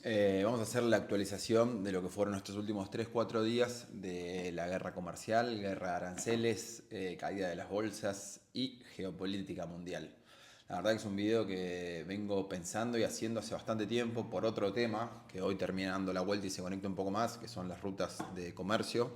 Vamos a hacer la actualización de lo que fueron estos últimos 3-4 días de la guerra comercial, guerra de aranceles, caída de las bolsas y geopolítica mundial. La verdad que es un video que vengo pensando y haciendo hace bastante tiempo por otro tema, que hoy termina dando la vuelta y se conecta un poco más, que son las rutas de comercio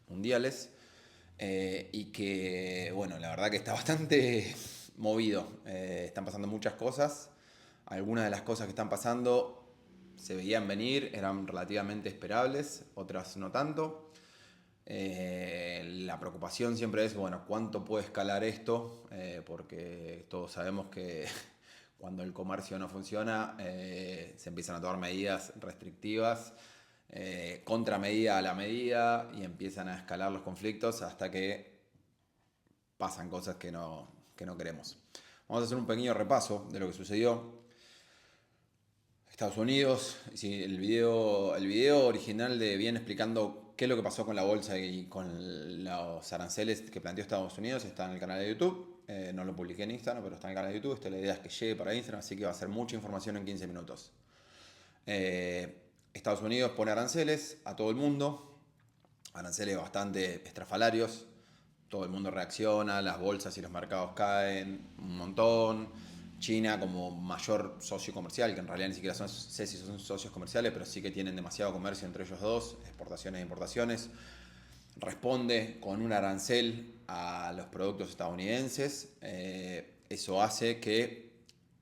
mundiales. Y que, bueno, la verdad que está bastante movido. Están pasando muchas cosas. Algunas de las cosas que están pasando se veían venir, eran relativamente esperables, otras no tanto. La preocupación siempre es, bueno, ¿cuánto puede escalar esto? Porque todos sabemos que cuando el comercio no funciona, se empiezan a tomar medidas restrictivas, contramedida a la medida, y empiezan a escalar los conflictos hasta que pasan cosas que no queremos. Vamos a hacer un pequeño repaso de lo que sucedió. Estados Unidos, sí, el video original de bien explicando qué es lo que pasó con la bolsa y con los aranceles que planteó Estados Unidos está en el canal de YouTube. No lo publiqué en Instagram, pero está en el canal de YouTube. La idea es que llegue para Instagram, así que va a ser mucha información en 15 minutos. Estados Unidos pone aranceles a todo el mundo, aranceles bastante estrafalarios. Todo el mundo reacciona, las bolsas y los mercados caen un montón. China como mayor socio comercial, que en realidad ni siquiera sé si son socios comerciales, pero sí que tienen demasiado comercio entre ellos dos, exportaciones e importaciones, responde con un arancel a los productos estadounidenses. Eso hace que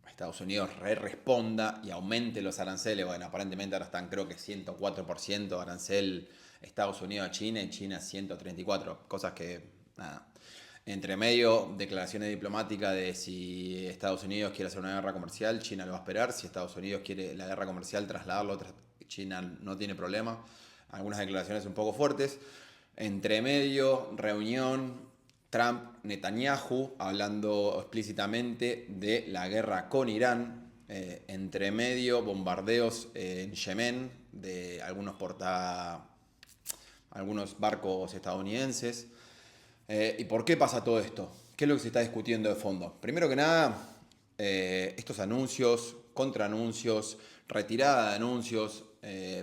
Estados Unidos responda y aumente los aranceles. Bueno, aparentemente ahora están creo que 104% arancel Estados Unidos a China y China 134%, cosas que nada. Entre medio, declaraciones diplomáticas de si Estados Unidos quiere hacer una guerra comercial, China lo va a esperar. Si Estados Unidos quiere la guerra comercial trasladarlo, China no tiene problema. Algunas declaraciones un poco fuertes. Entre medio, reunión Trump-Netanyahu hablando explícitamente de la guerra con Irán. Entre medio, bombardeos en Yemen de algunos barcos estadounidenses. ¿Y por qué pasa todo esto? ¿Qué es lo que se está discutiendo de fondo? Primero que nada, estos anuncios, contraanuncios, retirada de anuncios,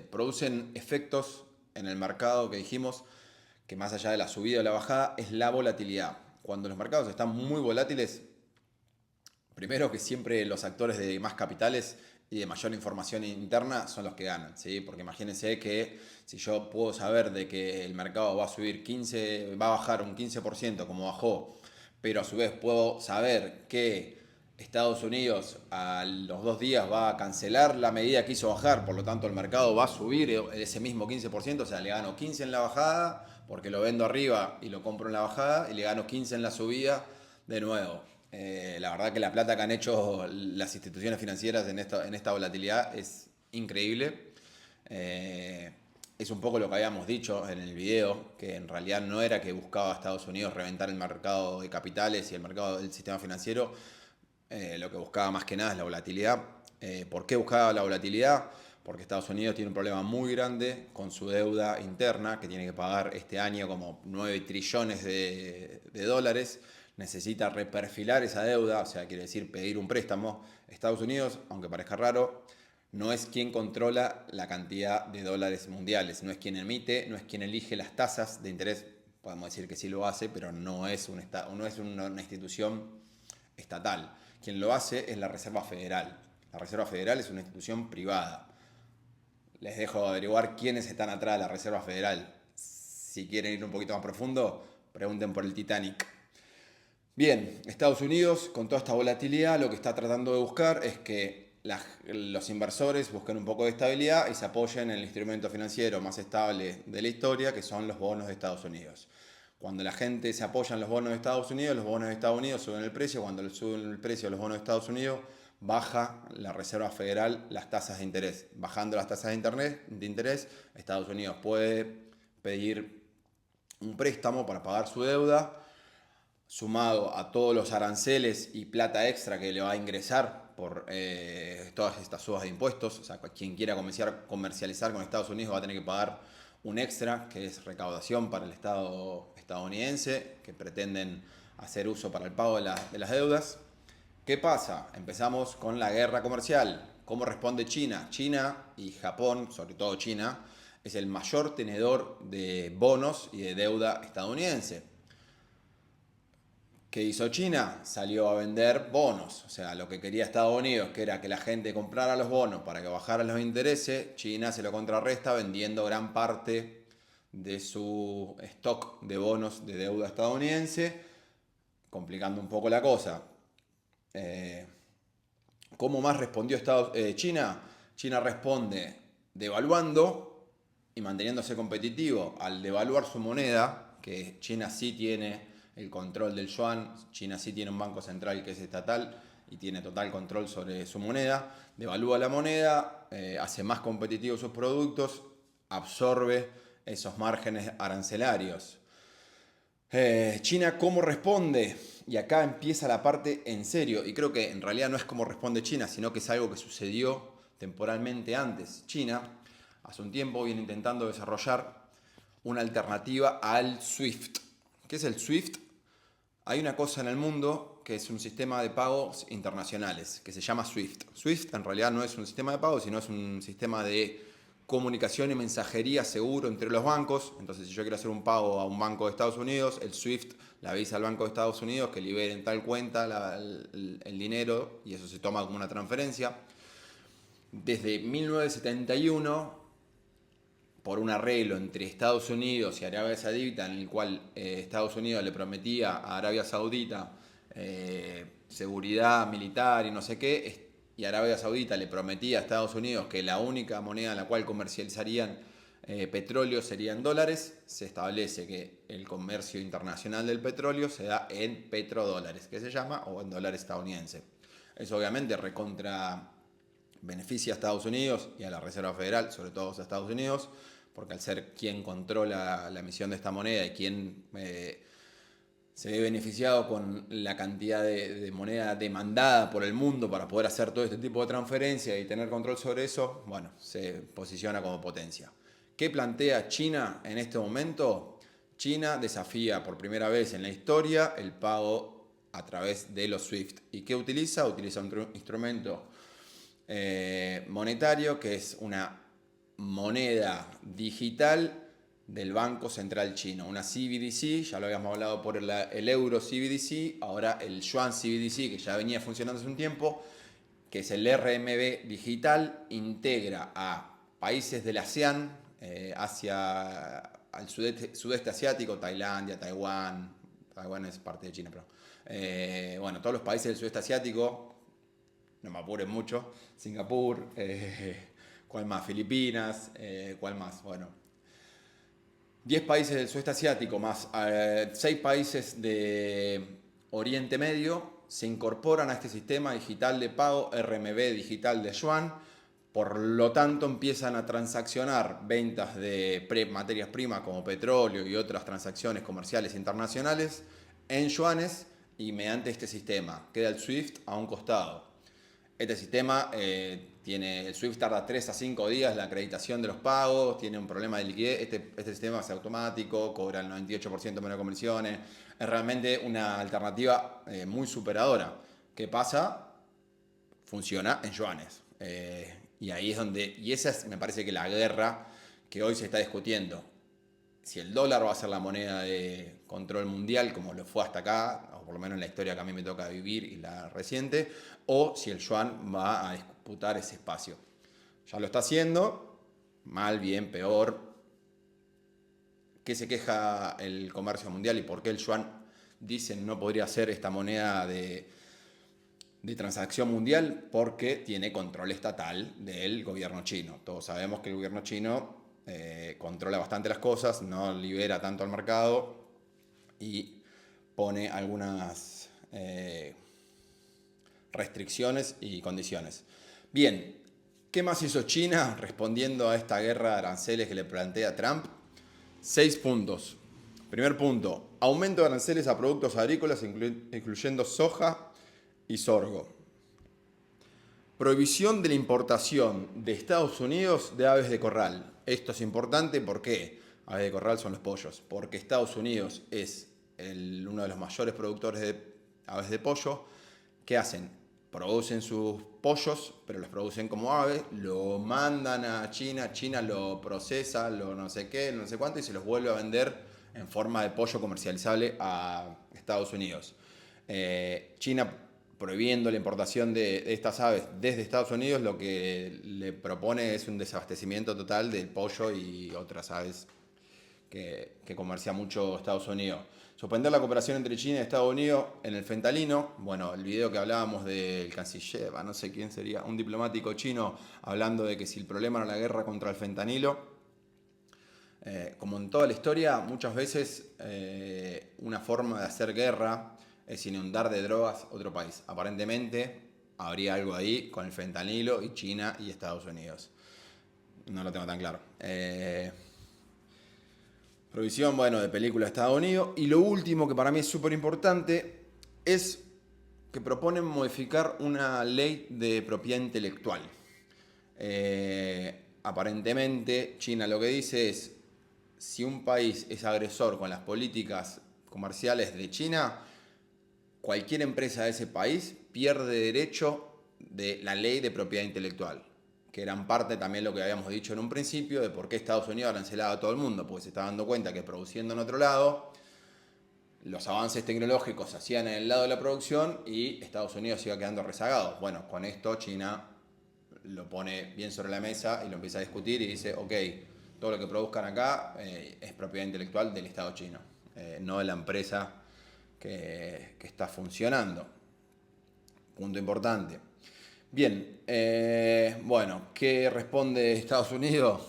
producen efectos en el mercado que dijimos que más allá de la subida o la bajada es la volatilidad. Cuando los mercados están muy volátiles, primero que siempre los actores de más capitales y de mayor información interna son los que ganan, ¿sí? Porque imagínense que si yo puedo saber de que el mercado va a subir 15, va a bajar un 15% como bajó, pero a su vez puedo saber que Estados Unidos a los 2 días va a cancelar la medida que hizo bajar, por lo tanto el mercado va a subir ese mismo 15%, o sea, le gano 15 en la bajada porque lo vendo arriba y lo compro en la bajada y le gano 15 en la subida de nuevo. La verdad que la plata que han hecho las instituciones financieras en esta volatilidad es increíble. Eh, es un poco lo que habíamos dicho en el video, que en realidad no era que buscaba Estados Unidos reventar el mercado de capitales y el mercado del sistema financiero. Lo que buscaba más que nada es la volatilidad. ¿Por qué buscaba la volatilidad? Porque Estados Unidos tiene un problema muy grande con su deuda interna, que tiene que pagar este año como 9 trillones de dólares. Necesita reperfilar esa deuda, o sea, quiere decir pedir un préstamo. Estados Unidos, aunque parezca raro, no es quien controla la cantidad de dólares mundiales, no es quien emite, no es quien elige las tasas de interés. Podemos decir que sí lo hace, pero no es una institución estatal. Quien lo hace es la Reserva Federal. La Reserva Federal es una institución privada. Les dejo averiguar quiénes están atrás de la Reserva Federal. Si quieren ir un poquito más profundo, pregunten por el Titanic. Bien, Estados Unidos, con toda esta volatilidad, lo que está tratando de buscar es que los inversores busquen un poco de estabilidad y se apoyen en el instrumento financiero más estable de la historia, que son los bonos de Estados Unidos. Cuando la gente se apoya en los bonos de Estados Unidos, los bonos de Estados Unidos suben el precio. Cuando suben el precio de los bonos de Estados Unidos, baja la Reserva Federal las tasas de interés. Bajando las tasas de interés, Estados Unidos puede pedir un préstamo para pagar su deuda, sumado a todos los aranceles y plata extra que le va a ingresar por todas estas subas de impuestos. O sea, quien quiera comercializar con Estados Unidos va a tener que pagar un extra, que es recaudación para el Estado estadounidense, que pretenden hacer uso para el pago de las deudas. ¿Qué pasa? Empezamos con la guerra comercial. ¿Cómo responde China? China y Japón, sobre todo China, es el mayor tenedor de bonos y de deuda estadounidense. ¿Qué hizo China? Salió a vender bonos. O sea, lo que quería Estados Unidos, que era que la gente comprara los bonos para que bajaran los intereses, China se lo contrarresta vendiendo gran parte de su stock de bonos de deuda estadounidense, complicando un poco la cosa. Eh, ¿Cómo más respondió China? China responde devaluando y manteniéndose competitivo. Al devaluar su moneda, que China sí tiene el control del yuan, China sí tiene un banco central que es estatal y tiene total control sobre su moneda, devalúa la moneda, hace más competitivos sus productos, absorbe esos márgenes arancelarios. China, ¿cómo responde? Y acá empieza la parte en serio, y creo que en realidad no es cómo responde China, sino que es algo que sucedió temporalmente antes. China, hace un tiempo, viene intentando desarrollar una alternativa al SWIFT. ¿Qué es el SWIFT? Hay una cosa en el mundo que es un sistema de pagos internacionales, que se llama SWIFT. SWIFT en realidad no es un sistema de pagos, sino es un sistema de comunicación y mensajería seguro entre los bancos. Entonces, si yo quiero hacer un pago a un banco de Estados Unidos, el SWIFT le avisa al Banco de Estados Unidos que liberen tal cuenta el dinero y eso se toma como una transferencia. Desde 1971, por un arreglo entre Estados Unidos y Arabia Saudita, en el cual Estados Unidos le prometía a Arabia Saudita seguridad militar y no sé qué, y Arabia Saudita le prometía a Estados Unidos que la única moneda en la cual comercializarían petróleo serían dólares, se establece que el comercio internacional del petróleo se da en petrodólares, que se llama, o en dólar estadounidense. Eso obviamente recontra beneficia a Estados Unidos y a la Reserva Federal, sobre todo a Estados Unidos, porque al ser quien controla la emisión de esta moneda y quien se ve beneficiado con la cantidad de moneda demandada por el mundo para poder hacer todo este tipo de transferencias y tener control sobre eso, bueno, se posiciona como potencia. ¿Qué plantea China en este momento? China desafía por primera vez en la historia el pago a través de los SWIFT. ¿Y qué utiliza? Utiliza un instrumento monetario que es una moneda digital del Banco Central Chino, una CBDC, ya lo habíamos hablado por el euro CBDC, ahora el yuan CBDC, que ya venía funcionando hace un tiempo, que es el RMB digital, integra a países del ASEAN, hacia al sudeste asiático, Tailandia, Taiwán es parte de China, pero bueno, todos los países del sudeste asiático, no me apuren mucho, Singapur, ¿cuál más? Filipinas, ¿cuál más? Bueno, 10 países del sudeste asiático más 6 países de Oriente Medio se incorporan a este sistema digital de pago RMB digital de yuan. Por lo tanto, empiezan a transaccionar ventas de materias primas como petróleo y otras transacciones comerciales internacionales en yuanes y mediante este sistema. Queda el SWIFT a un costado. Este sistema el SWIFT tarda 3 a 5 días la acreditación de los pagos, tiene un problema de liquidez, este sistema es automático, cobra el 98% menos comisiones, es realmente una alternativa muy superadora. ¿Qué pasa? Funciona en yuanes. Y ahí es donde, y esa es, me parece que la guerra que hoy se está discutiendo. Si el dólar va a ser la moneda de control mundial, como lo fue hasta acá, o por lo menos en la historia que a mí me toca vivir y la reciente, o si el yuan va a disputar ese espacio. Ya lo está haciendo, mal, bien, peor. ¿Qué se queja el comercio mundial y por qué el yuan, dicen, no podría ser esta moneda de transacción mundial? Porque tiene control estatal del gobierno chino. Todos sabemos que el gobierno chino controla bastante las cosas, no libera tanto al mercado y pone algunas restricciones y condiciones. Bien, ¿qué más hizo China respondiendo a esta guerra de aranceles que le plantea Trump? 6 puntos. Primer punto, aumento de aranceles a productos agrícolas incluyendo soja y sorgo. Prohibición de la importación de Estados Unidos de aves de corral. Esto es importante porque aves de corral son los pollos, porque Estados Unidos es uno de los mayores productores de aves de pollo. ¿Qué hacen? producen sus pollos, pero los producen como aves, lo mandan a China, China lo procesa, lo no sé qué, no sé cuánto, y se los vuelve a vender en forma de pollo comercializable a Estados Unidos. China prohibiendo la importación de estas aves desde Estados Unidos, lo que le propone es un desabastecimiento total del pollo y otras aves que comercia mucho Estados Unidos. Suspender la cooperación entre China y Estados Unidos en el fentanilo. Bueno, el video que hablábamos del canciller, no sé quién sería, un diplomático chino hablando de que si el problema era la guerra contra el fentanilo. Como en toda la historia, muchas veces una forma de hacer guerra es inundar de drogas otro país. Aparentemente habría algo ahí con el fentanilo y China y Estados Unidos. No lo tengo tan claro. Provisión, bueno, de películas de Estados Unidos. Y lo último que para mí es súper importante es que proponen modificar una ley de propiedad intelectual. Aparentemente, China lo que dice es, si un país es agresor con las políticas comerciales de China, cualquier empresa de ese país pierde derecho de la ley de propiedad intelectual, que era en parte también lo que habíamos dicho en un principio de por qué Estados Unidos arancelaba a todo el mundo, porque se está dando cuenta que produciendo en otro lado, los avances tecnológicos se hacían en el lado de la producción y Estados Unidos iba quedando rezagado. Bueno, con esto China lo pone bien sobre la mesa y lo empieza a discutir y dice, ok, todo lo que produzcan acá es propiedad intelectual del Estado chino, no de la empresa que está funcionando. Punto importante. Bien, bueno, ¿qué responde Estados Unidos?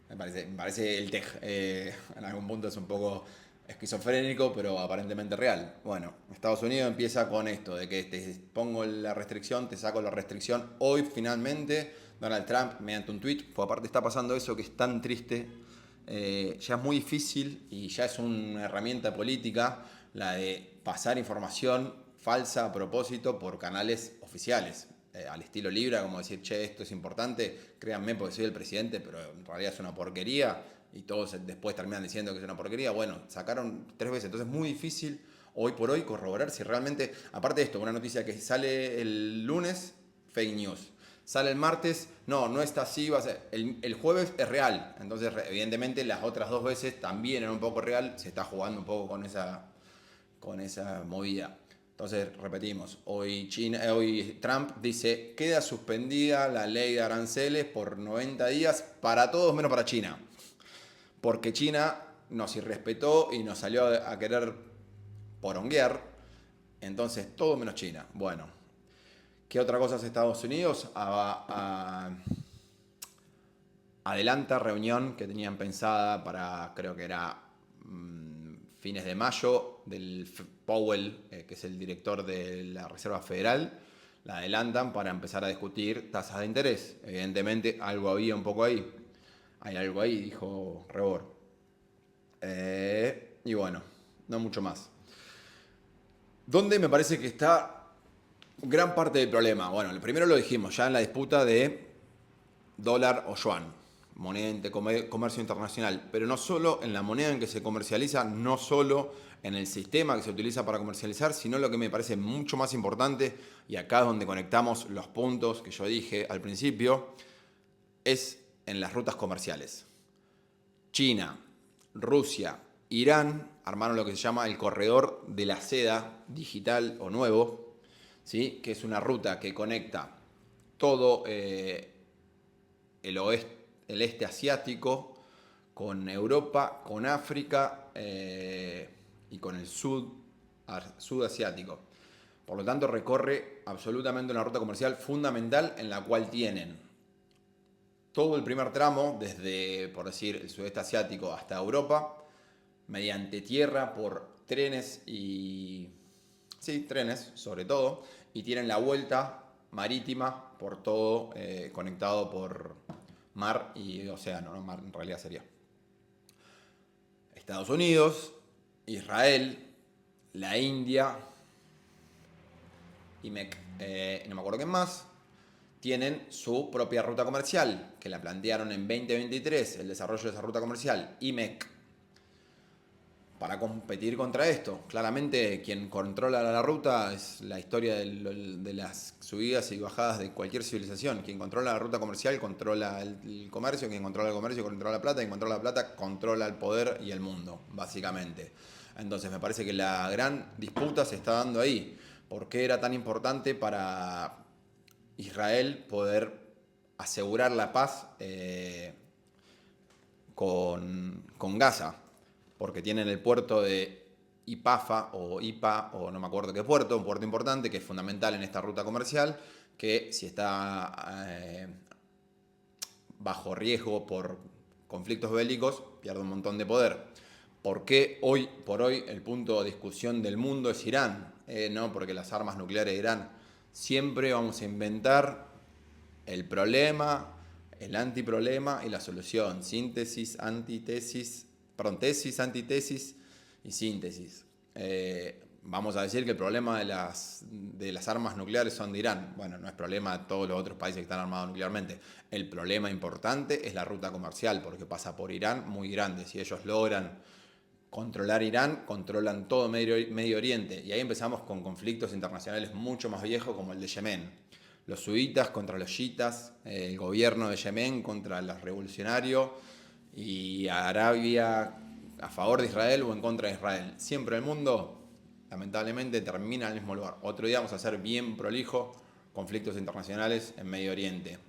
Me parece el TEG en algún punto es un poco esquizofrénico, pero aparentemente real. Bueno, Estados Unidos empieza con esto, de que te pongo la restricción, te saco la restricción. Hoy finalmente Donald Trump, mediante un tweet, pues aparte está pasando eso que es tan triste, ya es muy difícil y ya es una herramienta política la de pasar información falsa a propósito por canales oficiales. Al estilo Libra, como decir, che, esto es importante, créanme porque soy el presidente, pero en realidad es una porquería y todos después terminan diciendo que es una porquería. Bueno, sacaron 3 veces, entonces es muy difícil hoy por hoy corroborar si realmente, aparte de esto, una noticia que sale el lunes, fake news. Sale el martes, no está así, va a ser. El jueves es real, entonces evidentemente las otras 2 veces también era un poco real, se está jugando un poco con esa movida. Entonces, repetimos, hoy Trump dice, queda suspendida la ley de aranceles por 90 días para todos menos para China. Porque China nos irrespetó y nos salió a querer poronguear. Entonces, todo menos China. Bueno, ¿qué otra cosa hace Estados Unidos? Adelanta reunión que tenían pensada para, creo que era fines de mayo, del Powell, que es el director de la Reserva Federal, la adelantan para empezar a discutir tasas de interés. Evidentemente algo había un poco ahí. Hay algo ahí, dijo Rebor. Y bueno, no mucho más. ¿Dónde me parece que está gran parte del problema? Bueno, primero lo dijimos, ya en la disputa de dólar o yuan, moneda de comercio internacional, pero no solo en la moneda en que se comercializa, no solo en el sistema que se utiliza para comercializar, sino lo que me parece mucho más importante, y acá es donde conectamos los puntos que yo dije al principio, es en las rutas comerciales. China, Rusia, Irán armaron lo que se llama el corredor de la seda digital o nuevo, ¿sí? Que es una ruta que conecta todo el este asiático con Europa, con África y con el sud asiático. Por lo tanto, recorre absolutamente una ruta comercial fundamental en la cual tienen todo el primer tramo, desde, por decir, el sudeste asiático hasta Europa, mediante tierra, por trenes trenes sobre todo, y tienen la vuelta marítima por todo, conectado por mar y océano, ¿no? Mar en realidad sería Estados Unidos, Israel, la India y no me acuerdo qué más, tienen su propia ruta comercial, que la plantearon en 2023, el desarrollo de esa ruta comercial, IMEC, para competir contra esto. Claramente quien controla la ruta es la historia de las subidas y bajadas de cualquier civilización. Quien controla la ruta comercial controla el comercio, quien controla el comercio controla la plata, quien controla la plata controla el poder y el mundo, básicamente. Entonces me parece que la gran disputa se está dando ahí. ¿Por qué era tan importante para Israel poder asegurar la paz con Gaza? Porque tienen el puerto de Ipafa o Ipa, o no me acuerdo qué puerto, un puerto importante que es fundamental en esta ruta comercial, que si está bajo riesgo por conflictos bélicos, pierde un montón de poder. ¿Por qué hoy por hoy el punto de discusión del mundo es Irán? No porque las armas nucleares de Irán. Siempre vamos a inventar el problema, el antiproblema y la solución. Síntesis, antitesis, perdón, tesis, antitesis y síntesis. Vamos a decir que el problema de las armas nucleares son de Irán. Bueno, no es problema de todos los otros países que están armados nuclearmente. El problema importante es la ruta comercial, porque pasa por Irán muy grande. Si ellos logran controlar Irán, controlan todo Medio Oriente. Y ahí empezamos con conflictos internacionales mucho más viejos como el de Yemen. Los suitas contra los chiitas, el gobierno de Yemen contra los revolucionarios y Arabia a favor de Israel o en contra de Israel. Siempre el mundo, lamentablemente, termina en el mismo lugar. Otro día vamos a hacer bien prolijo conflictos internacionales en Medio Oriente.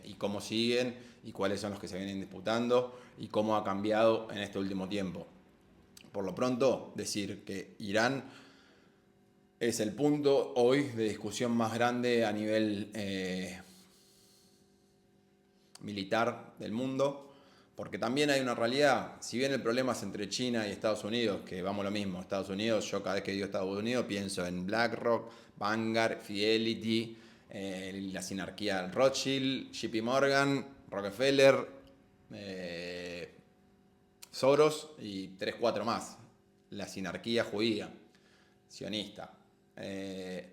Y cómo siguen y cuáles son los que se vienen disputando y cómo ha cambiado en este último tiempo. Por lo pronto, decir que Irán es el punto hoy de discusión más grande a nivel militar del mundo, porque también hay una realidad, si bien el problema es entre China y Estados Unidos, que vamos lo mismo, Estados Unidos, yo cada vez que digo Estados Unidos pienso en BlackRock, Vanguard, Fidelity, la sinarquía Rothschild, JP Morgan, Rockefeller, Soros y 3, 4 más, la sinarquía judía, sionista. El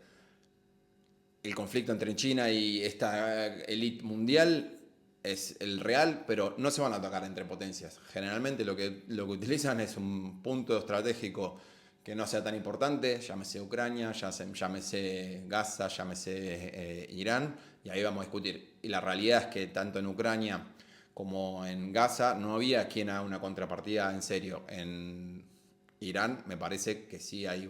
conflicto entre China y esta élite mundial es el real, pero no se van a atacar entre potencias. Generalmente lo que utilizan es un punto estratégico que no sea tan importante, llámese Ucrania, llámese Gaza, llámese Irán, y ahí vamos a discutir. Y la realidad es que tanto en Ucrania como en Gaza no había quien haga una contrapartida en serio. En Irán me parece que sí hay